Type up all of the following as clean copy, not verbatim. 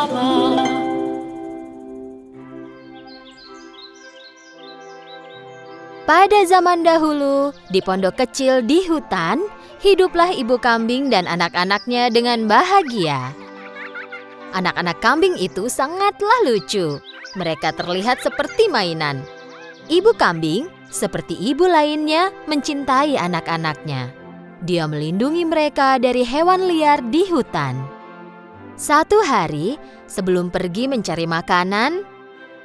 bersama. Pada zaman dahulu, di pondok kecil di hutan, hiduplah ibu kambing dan anak-anaknya dengan bahagia. Anak-anak kambing itu sangatlah lucu. Mereka terlihat seperti mainan. Ibu kambing, seperti ibu lainnya, mencintai anak-anaknya. Dia melindungi mereka dari hewan liar di hutan. Suatu hari, sebelum pergi mencari makanan,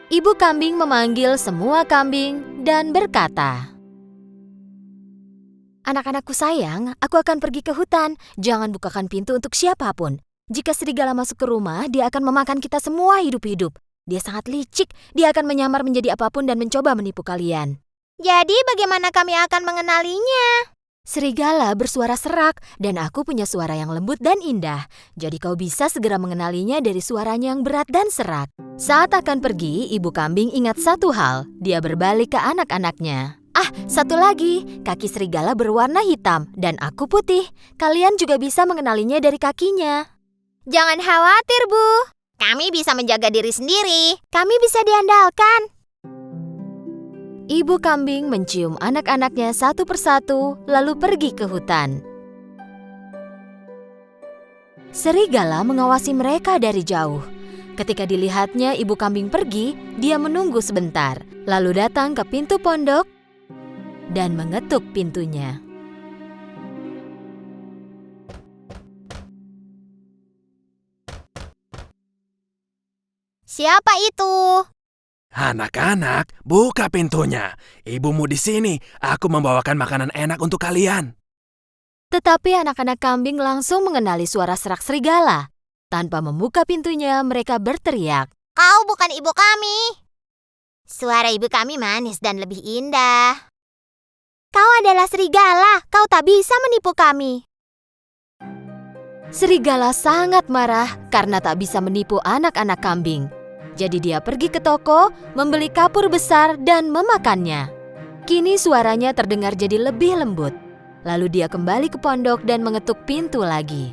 ibu kambing memanggil semua kambing dan berkata, "Anak-anakku sayang, aku akan pergi ke hutan. Jangan bukakan pintu untuk siapapun. Jika serigala masuk ke rumah, dia akan memakan kita semua hidup-hidup. Dia sangat licik, dia akan menyamar menjadi apapun dan mencoba menipu kalian." Jadi bagaimana kami akan mengenalinya? Serigala bersuara serak dan aku punya suara yang lembut dan indah. Jadi kau bisa segera mengenalinya dari suaranya yang berat dan serak. Saat akan pergi, ibu kambing ingat satu hal. Dia berbalik ke anak-anaknya. Satu lagi, kaki serigala berwarna hitam dan aku putih. Kalian juga bisa mengenalinya dari kakinya. Jangan khawatir, Bu. Kami bisa menjaga diri sendiri. Kami bisa diandalkan. Ibu kambing mencium anak-anaknya satu persatu, lalu pergi ke hutan. Serigala mengawasi mereka dari jauh. Ketika dilihatnya ibu kambing pergi, dia menunggu sebentar, lalu datang ke pintu pondok dan mengetuk pintunya. Siapa itu? Anak-anak, buka pintunya. Ibumu di sini. Aku membawakan makanan enak untuk kalian. Tetapi anak-anak kambing langsung mengenali suara serak serigala. Tanpa membuka pintunya, mereka berteriak, Kau bukan ibu kami. Suara ibu kami manis dan lebih indah. Kau adalah serigala. Kau tak bisa menipu kami. Serigala sangat marah karena tak bisa menipu anak-anak kambing. Jadi dia pergi ke toko, membeli kapur besar dan memakannya. Kini suaranya terdengar jadi lebih lembut. Lalu dia kembali ke pondok dan mengetuk pintu lagi.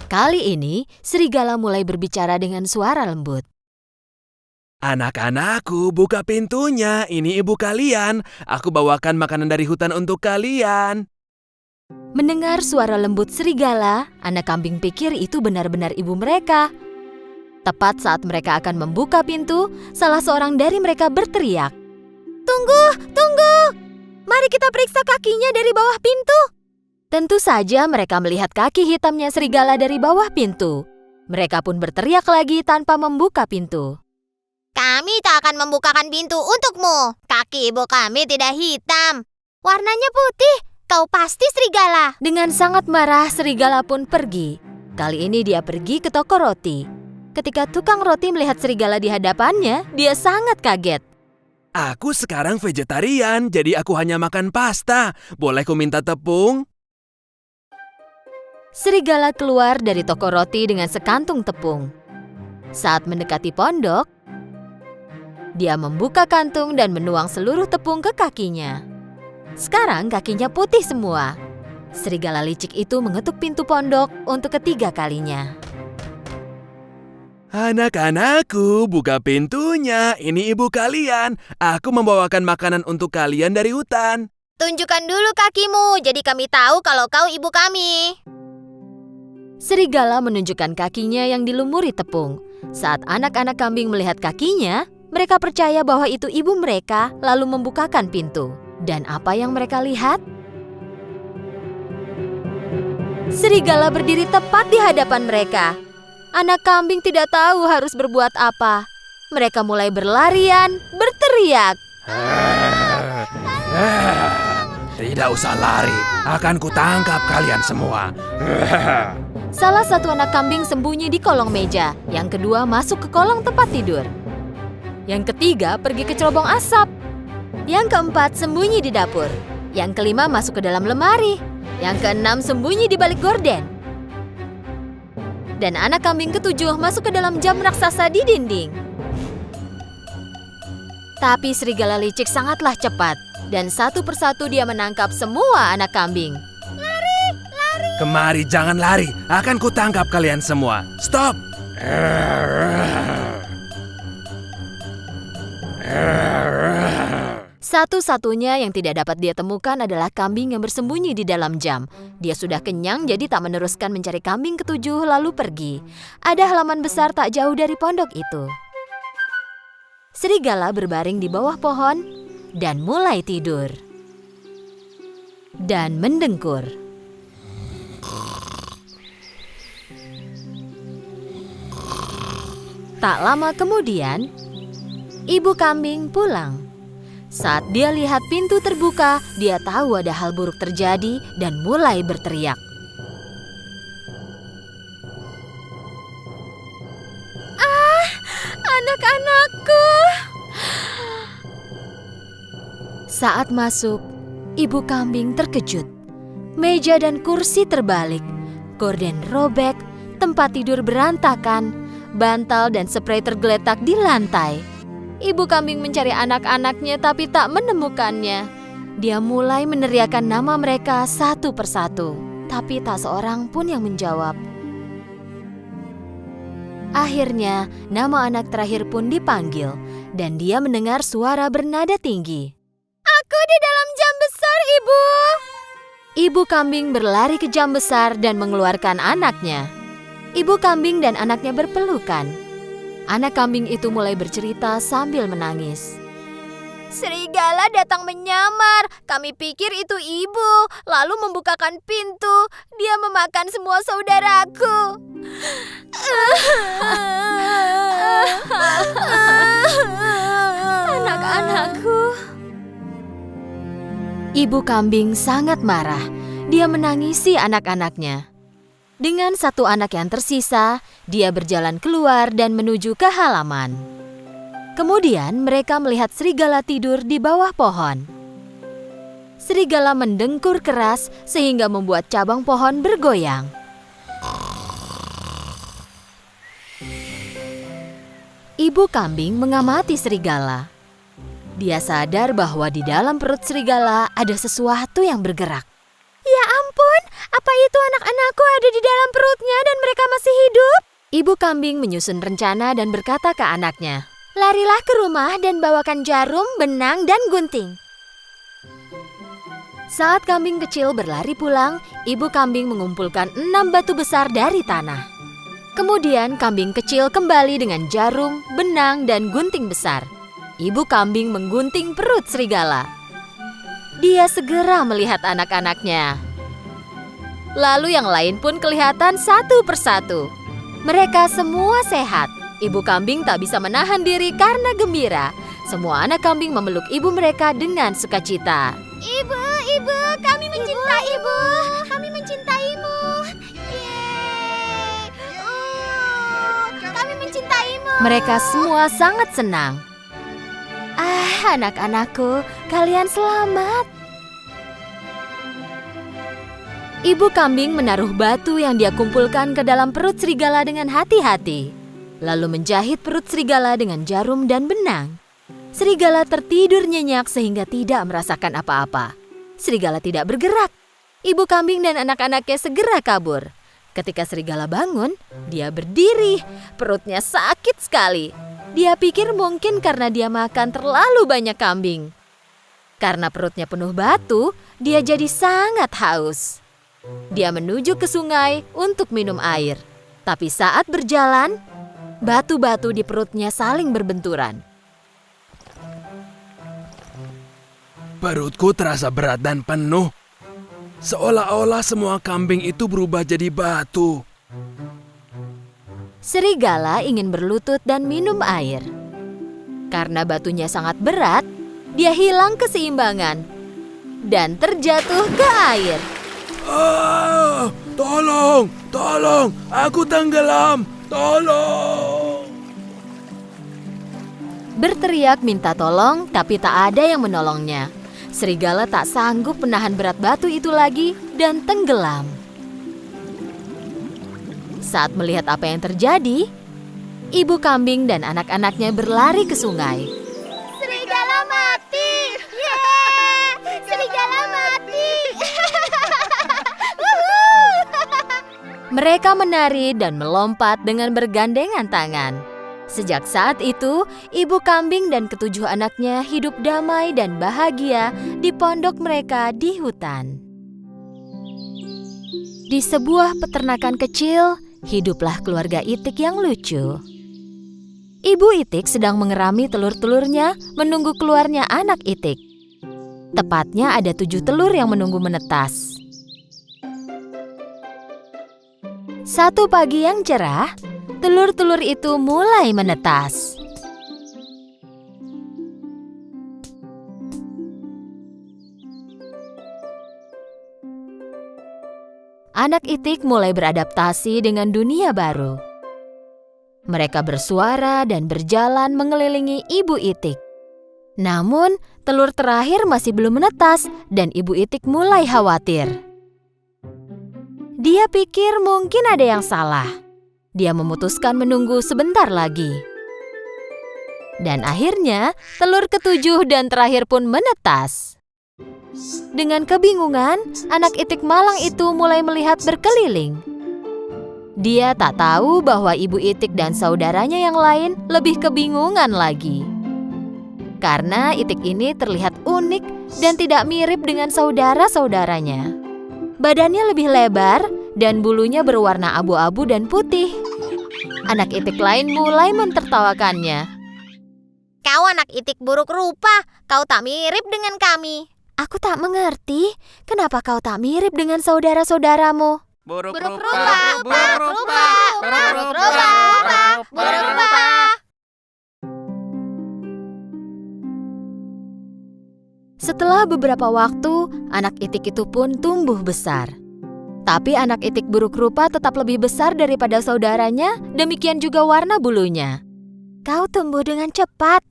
Kali ini, serigala mulai berbicara dengan suara lembut. Anak-anakku, buka pintunya. Ini ibu kalian. Aku bawakan makanan dari hutan untuk kalian. Mendengar suara lembut serigala, anak kambing pikir itu benar-benar ibu mereka. Tepat saat mereka akan membuka pintu, salah seorang dari mereka berteriak, Tunggu! Mari kita periksa kakinya dari bawah pintu. Tentu saja mereka melihat kaki hitamnya serigala dari bawah pintu. Mereka pun berteriak lagi tanpa membuka pintu. Kami tak akan membukakan pintu untukmu. Kaki ibu kami tidak hitam. Warnanya putih. Kau pasti serigala. Dengan sangat marah, serigala pun pergi. Kali ini dia pergi ke toko roti. Ketika tukang roti melihat serigala di hadapannya, dia sangat kaget. Aku sekarang vegetarian, jadi aku hanya makan pasta. Boleh ku minta tepung? Serigala keluar dari toko roti dengan sekantung tepung. Saat mendekati pondok, dia membuka kantung dan menuang seluruh tepung ke kakinya. Sekarang kakinya putih semua. Serigala licik itu mengetuk pintu pondok untuk ketiga kalinya. Anak-anakku, buka pintunya. Ini ibu kalian. Aku membawakan makanan untuk kalian dari hutan. Tunjukkan dulu kakimu, jadi kami tahu kalau kau ibu kami. Serigala menunjukkan kakinya yang dilumuri tepung. Saat anak-anak kambing melihat kakinya, mereka percaya bahwa itu ibu mereka, lalu membukakan pintu. Dan apa yang mereka lihat? Serigala berdiri tepat di hadapan mereka. Anak kambing tidak tahu harus berbuat apa. Mereka mulai berlarian, berteriak. Tidak usah lari, akan kutangkap kalian semua. Salah satu anak kambing sembunyi di kolong meja. Yang kedua masuk ke kolong tempat tidur. Yang ketiga pergi ke cerobong asap. Yang keempat sembunyi di dapur. Yang kelima masuk ke dalam lemari. Yang keenam sembunyi di balik gorden. Dan anak kambing ketujuh masuk ke dalam jam raksasa di dinding. Tapi serigala licik sangatlah cepat. Dan satu persatu dia menangkap semua anak kambing. Lari! Kemari, jangan lari. Akan kutangkap kalian semua. Stop! Satu-satunya yang tidak dapat dia temukan adalah kambing yang bersembunyi di dalam jam. Dia sudah kenyang jadi tak meneruskan mencari kambing ketujuh lalu pergi. Ada halaman besar tak jauh dari pondok itu. Serigala berbaring di bawah pohon dan mulai tidur. Dan mendengkur. Tak lama kemudian, ibu kambing pulang. Saat dia lihat pintu terbuka, dia tahu ada hal buruk terjadi dan mulai berteriak. "Ah, anak-anakku!" Saat masuk, ibu kambing terkejut. Meja dan kursi terbalik, gorden robek, tempat tidur berantakan, bantal dan sprei tergeletak di lantai. Ibu kambing mencari anak-anaknya tapi tak menemukannya. Dia mulai meneriakkan nama mereka satu persatu, tapi tak seorang pun yang menjawab. Akhirnya, nama anak terakhir pun dipanggil, dan dia mendengar suara bernada tinggi. "Aku di dalam jam besar, Ibu!" Ibu kambing berlari ke jam besar dan mengeluarkan anaknya. Ibu kambing dan anaknya berpelukan. Anak kambing itu mulai bercerita sambil menangis. "Serigala datang menyamar. Kami pikir itu ibu, lalu membukakan pintu. Dia memakan semua saudaraku." "Anak-anakku." Ibu kambing sangat marah. Dia menangisi anak-anaknya. Dengan satu anak yang tersisa, dia berjalan keluar dan menuju ke halaman. Kemudian mereka melihat serigala tidur di bawah pohon. Serigala mendengkur keras sehingga membuat cabang pohon bergoyang. Ibu kambing mengamati serigala. Dia sadar bahwa di dalam perut serigala ada sesuatu yang bergerak. "Ya ampun, apa itu anak-anakku ada di dalam perutnya dan mereka masih hidup?" Ibu kambing menyusun rencana dan berkata ke anaknya, "Larilah ke rumah dan bawakan jarum, benang, dan gunting." Saat kambing kecil berlari pulang, ibu kambing mengumpulkan 6 batu besar dari tanah. Kemudian kambing kecil kembali dengan jarum, benang, dan gunting besar. Ibu kambing menggunting perut serigala. Dia segera melihat anak-anaknya. Lalu yang lain pun kelihatan satu persatu. Mereka semua sehat. Ibu kambing tak bisa menahan diri karena gembira. Semua anak kambing memeluk ibu mereka dengan sukacita. "Ibu, ibu, kami mencintai ibu. Kami mencintaimu. Yeay. Kami mencintaimu." Mereka semua sangat senang. "Ah, anak-anakku, kalian selamat." Ibu kambing menaruh batu yang dia kumpulkan ke dalam perut serigala dengan hati-hati, lalu menjahit perut serigala dengan jarum dan benang. Serigala tertidur nyenyak sehingga tidak merasakan apa-apa. Serigala tidak bergerak. Ibu kambing dan anak-anaknya segera kabur. Ketika serigala bangun, dia berdiri. Perutnya sakit sekali. Dia pikir mungkin karena dia makan terlalu banyak kambing. Karena perutnya penuh batu, dia jadi sangat haus. Dia menuju ke sungai untuk minum air. Tapi saat berjalan, batu-batu di perutnya saling berbenturan. Perutku terasa berat dan penuh. Seolah-olah semua kambing itu berubah jadi batu. Serigala ingin berlutut dan minum air. Karena batunya sangat berat, dia hilang keseimbangan dan terjatuh ke air. Ah, tolong, tolong, aku tenggelam, tolong. Berteriak minta tolong, tapi tak ada yang menolongnya. Serigala tak sanggup menahan berat batu itu lagi dan tenggelam. Saat melihat apa yang terjadi, ibu kambing dan anak-anaknya berlari ke sungai. Serigala mati! Yeay! Serigala mati! Mereka menari dan melompat dengan bergandengan tangan. Sejak saat itu, ibu kambing dan ketujuh anaknya hidup damai dan bahagia di pondok mereka di hutan. Di sebuah peternakan kecil, hiduplah keluarga Itik yang lucu. Ibu Itik sedang mengerami telur-telurnya menunggu keluarnya anak Itik. Tepatnya ada 7 telur yang menunggu menetas. Satu pagi yang cerah, telur-telur itu mulai menetas. Anak Itik mulai beradaptasi dengan dunia baru. Mereka bersuara dan berjalan mengelilingi ibu Itik. Namun, telur terakhir masih belum menetas dan ibu Itik mulai khawatir. Dia pikir mungkin ada yang salah. Dia memutuskan menunggu sebentar lagi. Dan akhirnya, telur ketujuh dan terakhir pun menetas. Dengan kebingungan, anak Itik malang itu mulai melihat berkeliling. Dia tak tahu bahwa ibu Itik dan saudaranya yang lain lebih kebingungan lagi. Karena Itik ini terlihat unik dan tidak mirip dengan saudara-saudaranya. Badannya lebih lebar dan bulunya berwarna abu-abu dan putih. Anak Itik lain mulai mentertawakannya. Kau anak Itik buruk rupa, kau tak mirip dengan kami. Aku tak mengerti, kenapa kau tak mirip dengan saudara-saudaramu? Buruk Buruk rupa, rupa, buruk rupa, buruk rupa, buruk rupa. Setelah beberapa waktu, anak Itik itu pun tumbuh besar. Tapi anak Itik buruk rupa tetap lebih besar daripada saudaranya, demikian juga warna bulunya. Kau tumbuh dengan cepat.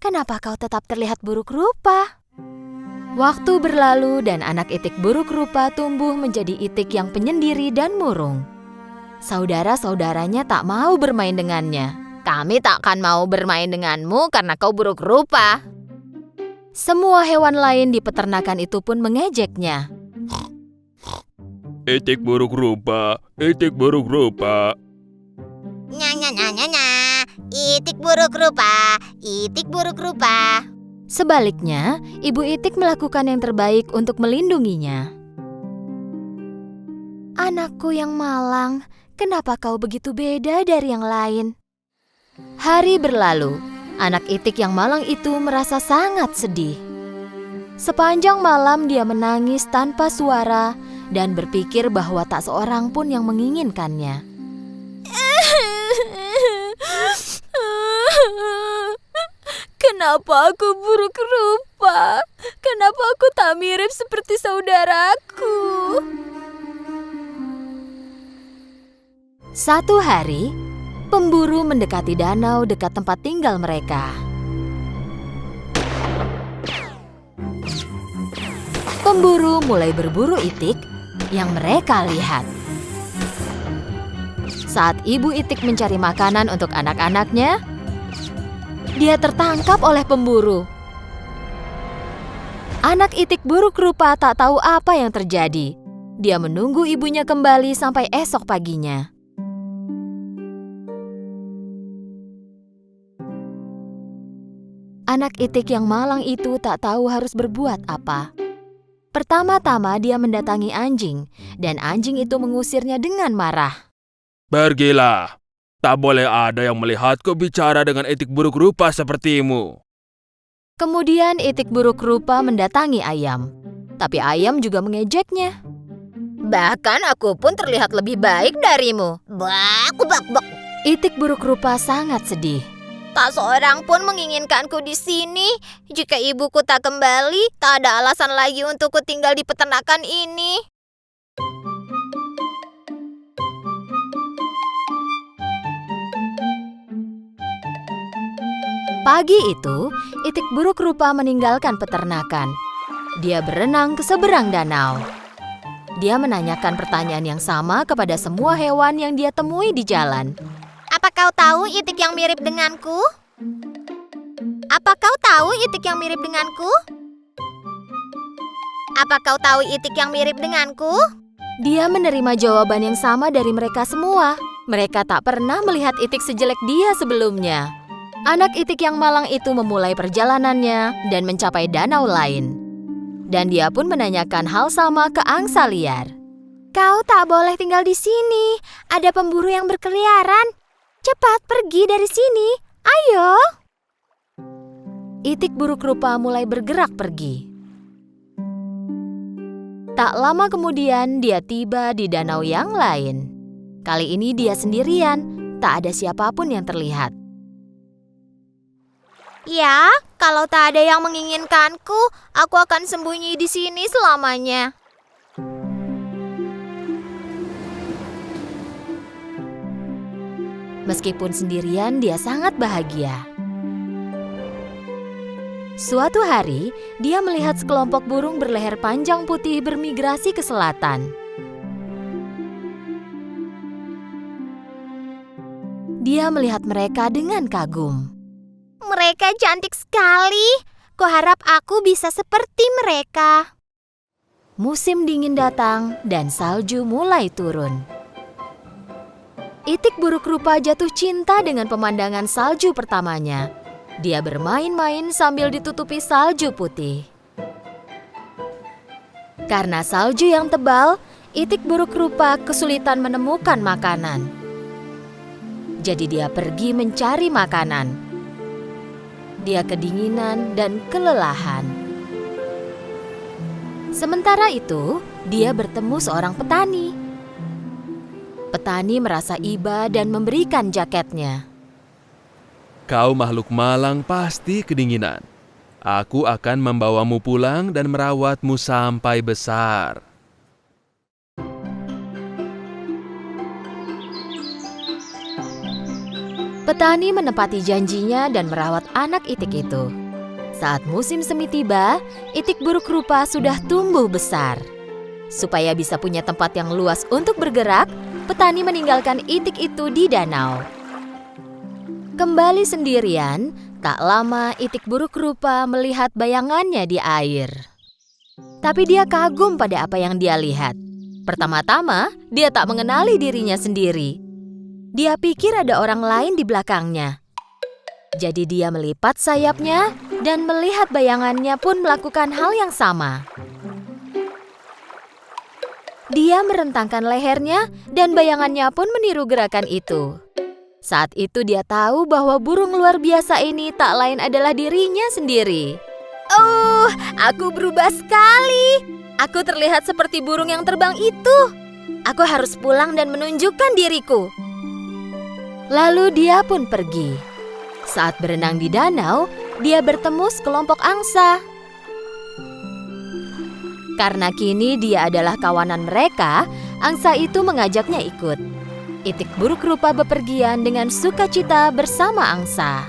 Kenapa kau tetap terlihat buruk rupa? Waktu berlalu dan anak Itik buruk rupa tumbuh menjadi Itik yang penyendiri dan murung. Saudara-saudaranya tak mau bermain dengannya. Kami tak akan mau bermain denganmu karena kau buruk rupa. Semua hewan lain di peternakan itu pun mengejeknya. Itik buruk rupa, Itik buruk rupa. Nya. Itik buruk rupa, Itik buruk rupa. Sebaliknya, ibu Itik melakukan yang terbaik untuk melindunginya. Anakku yang malang, kenapa kau begitu beda dari yang lain? Hari berlalu, anak Itik yang malang itu merasa sangat sedih. Sepanjang malam dia menangis tanpa suara dan berpikir bahwa tak seorang pun yang menginginkannya. Kenapa aku buruk rupa? Kenapa aku tak mirip seperti saudaraku? Satu hari, pemburu mendekati danau dekat tempat tinggal mereka. Pemburu mulai berburu Itik yang mereka lihat. Saat ibu Itik mencari makanan untuk anak-anaknya, dia tertangkap oleh pemburu. Anak Itik buruk rupa tak tahu apa yang terjadi. Dia menunggu ibunya kembali sampai esok paginya. Anak Itik yang malang itu tak tahu harus berbuat apa. Pertama-tama dia mendatangi anjing, dan anjing itu mengusirnya dengan marah. Pergilah. Tak boleh ada yang melihatku bicara dengan Itik buruk rupa sepertimu. Kemudian Itik buruk rupa mendatangi ayam. Tapi ayam juga mengejeknya. Bahkan aku pun terlihat lebih baik darimu. Bak. Itik buruk rupa sangat sedih. Tak seorang pun menginginkanku di sini. Jika ibuku tak kembali, tak ada alasan lagi untukku tinggal di peternakan ini. Pagi itu, Itik buruk rupa meninggalkan peternakan. Dia berenang ke seberang danau. Dia menanyakan pertanyaan yang sama kepada semua hewan yang dia temui di jalan. Apa kau tahu Itik yang mirip denganku? Apa kau tahu Itik yang mirip denganku? Apa kau tahu Itik yang mirip denganku? Dia menerima jawaban yang sama dari mereka semua. Mereka tak pernah melihat itik sejelek dia sebelumnya. Anak itik yang malang itu memulai perjalanannya dan mencapai danau lain. Dan dia pun menanyakan hal sama ke angsa liar. Kau tak boleh tinggal di sini. Ada pemburu yang berkeliaran. Cepat pergi dari sini. Ayo. Itik buruk rupa mulai bergerak pergi. Tak lama kemudian dia tiba di danau yang lain. Kali ini dia sendirian, tak ada siapapun yang terlihat. Ya, kalau tak ada yang menginginkanku, aku akan sembunyi di sini selamanya. Meskipun sendirian, dia sangat bahagia. Suatu hari, dia melihat sekelompok burung berleher panjang putih bermigrasi ke selatan. Dia melihat mereka dengan kagum. Mereka cantik sekali. Kuharap aku bisa seperti mereka. Musim dingin datang dan salju mulai turun. Itik buruk rupa jatuh cinta dengan pemandangan salju pertamanya. Dia bermain-main sambil ditutupi salju putih. Karena salju yang tebal, itik buruk rupa kesulitan menemukan makanan. Jadi dia pergi mencari makanan. Dia kedinginan dan kelelahan. Sementara itu, dia bertemu seorang petani. Petani merasa iba dan memberikan jaketnya. Kau makhluk malang pasti kedinginan. Aku akan membawamu pulang dan merawatmu sampai besar. Petani menepati janjinya dan merawat anak itik itu. Saat musim semi tiba, itik buruk rupa sudah tumbuh besar. Supaya bisa punya tempat yang luas untuk bergerak, petani meninggalkan itik itu di danau. Kembali sendirian, tak lama itik buruk rupa melihat bayangannya di air. Tapi dia kagum pada apa yang dia lihat. Pertama-tama, dia tak mengenali dirinya sendiri. Dia pikir ada orang lain di belakangnya. Jadi dia melipat sayapnya dan melihat bayangannya pun melakukan hal yang sama. Dia merentangkan lehernya dan bayangannya pun meniru gerakan itu. Saat itu dia tahu bahwa burung luar biasa ini tak lain adalah dirinya sendiri. Oh, aku berubah sekali. Aku terlihat seperti burung yang terbang itu. Aku harus pulang dan menunjukkan diriku. Lalu dia pun pergi. Saat berenang di danau, dia bertemu sekelompok angsa. Karena kini dia adalah kawanan mereka, angsa itu mengajaknya ikut. Itik buruk rupa bepergian dengan sukacita bersama angsa.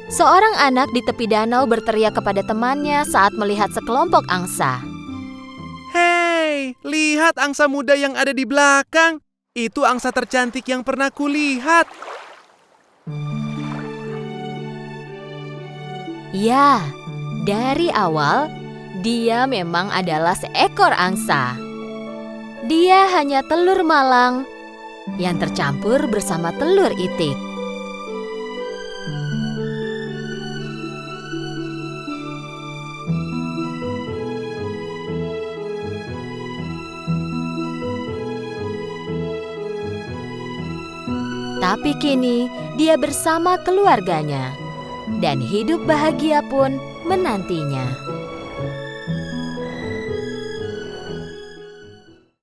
Seorang anak di tepi danau berteriak kepada temannya saat melihat sekelompok angsa. Hei, lihat angsa muda yang ada di belakang. Itu angsa tercantik yang pernah kulihat. Ya, dari awal dia memang adalah seekor angsa. Dia hanya telur malang yang tercampur bersama telur itik. Tapi kini dia bersama keluarganya dan hidup bahagia pun menantinya.